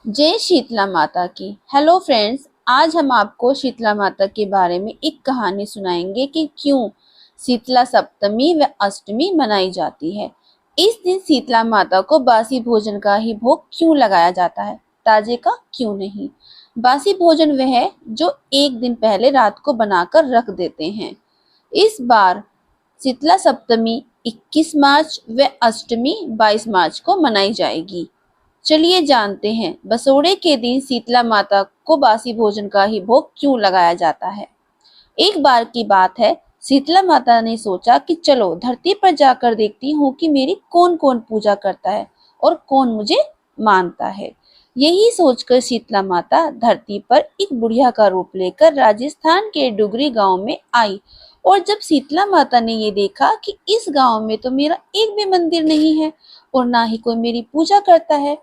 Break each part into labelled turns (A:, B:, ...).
A: जय शीतला माता की। हेलो फ्रेंड्स, आज हम आपको शीतला माता के बारे में एक कहानी सुनाएंगे कि क्यों शीतला सप्तमी व अष्टमी मनाई जाती है। इस दिन शीतला माता को बासी भोजन का ही भोग क्यों लगाया जाता है, ताजे का क्यों नहीं। बासी भोजन वह है जो एक दिन पहले रात को बनाकर रख देते हैं। इस बार शीतला सप्तमी 21 मार्च व अष्टमी 22 मार्च को मनाई जाएगी। चलिए जानते हैं बसोड़े के दिन शीतला माता को बासी भोजन का ही भोग क्यों लगाया जाता है। एक बार की बात है, शीतला माता ने सोचा कि चलो धरती पर जाकर देखती हूँ कि मेरी कौन कौन पूजा करता है और कौन मुझे मानता है। यही सोचकर शीतला माता धरती पर एक बुढ़िया का रूप लेकर राजस्थान के डुगरी गांव में आई। और जब शीतला माता ने ये देखा कि इस गांव में तो मेरा एक भी मंदिर नहीं है और ना ही कोई मेरी पूजा करता है,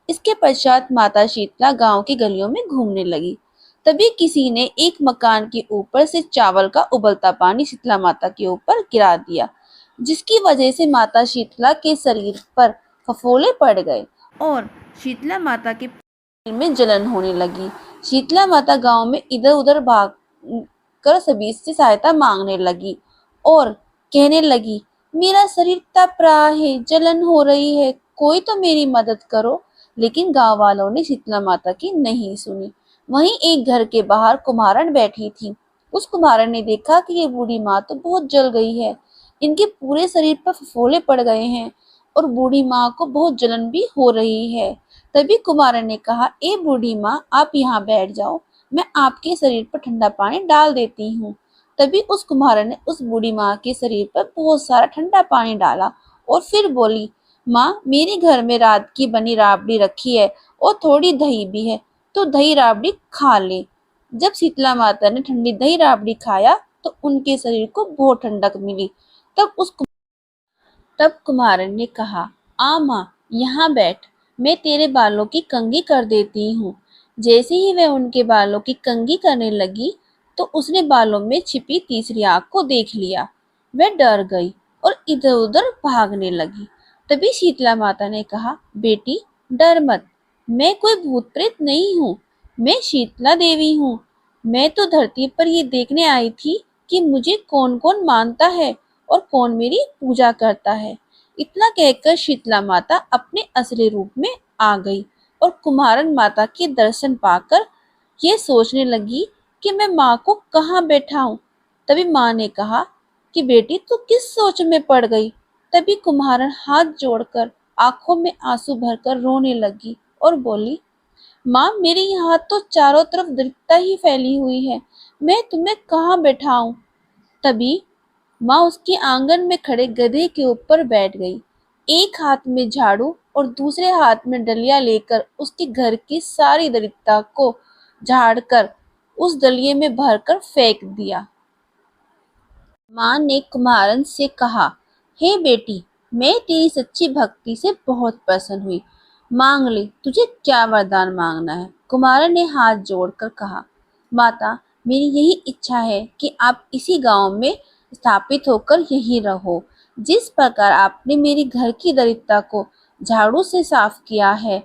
A: इसके पश्चात माता शीतला गांव की गलियों में घूमने लगी। तभी किसी ने एक मकान के ऊपर से चावल का उबलता पानी शीतला माता के ऊपर गिरा दिया, जिसकी वजह से माता शीतला के शरीर पर फफोले पड़ गए और शीतला माता के शरीर में जलन होने लगी। शीतला माता गांव में इधर उधर भाग कर सभी से सहायता मांगने लगी और कहने लगी, मेरा शरीर तप रहा है, जलन हो रही है, कोई तो मेरी मदद करो। लेकिन गांव वालों ने शीतला माता की नहीं सुनी। वहीं एक घर के बाहर कुम्हारन बैठी थी। उस कुम्हारन ने देखा कि ये बूढ़ी माँ तो बहुत जल गई है, इनके पूरे शरीर पर फफोले पड़ गए हैं और बूढ़ी माँ को बहुत जलन भी हो रही है। तभी कुम्हारन ने कहा, ए बूढ़ी माँ, आप यहाँ बैठ जाओ, मैं आपके शरीर पर ठंडा पानी डाल देती हूँ। तभी उस कुम्हारन ने उस बूढ़ी माँ के शरीर पर बहुत सारा ठंडा पानी डाला और फिर बोली, माँ, मेरे घर में रात की बनी राबड़ी रखी है और थोड़ी दही भी है, तो दही राबड़ी खा ले। जब शीतला माता ने ठंडी दही राबड़ी खाया तो उनके शरीर को बहुत ठंडक मिली। तब उस तब कुम्हारन ने कहा, आ माँ, यहाँ बैठ, मैं तेरे बालों की कंघी कर देती हूँ। जैसे ही वह उनके बालों की कंघी करने लगी तो उसने बालों में छिपी तीसरी आग को देख लिया। वह डर गई और इधर उधर भागने लगी। तभी शीतला माता ने कहा, बेटी डर मत, मैं कोई भूत प्रेत नहीं हूँ, मैं शीतला देवी हूँ। मैं तो धरती पर ये देखने आई थी कि मुझे कौन कौन मानता है और कौन मेरी पूजा करता है। इतना कहकर शीतला माता अपने असली रूप में आ गई और कुम्हारन माता के दर्शन पाकर ये सोचने लगी कि मैं माँ को कहाँ बैठाऊं। तभी माँ ने कहा कि बेटी तू किस सोच में पड़ गई। तभी कुम्हारन हाथ जोड़कर आंखों में आंसू भरकर रोने लगी और बोली, माँ, मेरे यहाँ तो चारों तरफ दरिद्रता ही फैली हुई है, मैं तुम्हें कहाँ बैठाऊं। तभी माँ उसके आंगन में खड़े गधे के ऊपर बैठ गई। एक हाथ में झाड़ू और दूसरे हाथ में डलिया लेकर उसके घर की सारी दरिद्रता को झाड़कर उस दलिये में भरकर फेंक दिया। माँ ने कुम्हारन से कहा, हे बेटी, मैं तेरी सच्ची भक्ति से बहुत प्रसन्न हुई, मांग ले, तुझे क्या वरदान मांगना है। कुम्हारन ने हाथ जोड़कर कहा, माता, मेरी यही इच्छा है कि आप इसी गांव में स्थापित होकर यहीं रहो। जिस प्रकार आपने मेरी घर की दरिद्रता को झाड़ू से साफ किया है,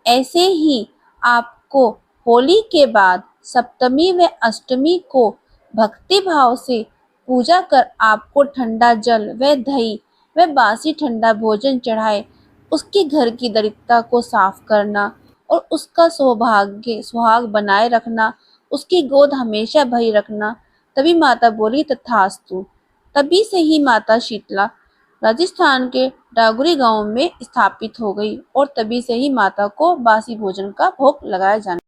A: ऐसे ही आपको होली के बाद सप्तमी व अष्टमी को भक्ति भाव से पूजा कर आपको ठंडा जल व दही व बासी ठंडा भोजन चढ़ाए उसके घर की दरिद्रता को साफ करना और उसका सौभाग्य सुहाग बनाए रखना, उसकी गोद हमेशा भरी रखना। तभी माता बोली, तथास्तु। तभी से ही माता शीतला राजस्थान के डागुरी गांव में स्थापित हो गई और तभी से ही माता को बासी भोजन का भोग लगाया जाने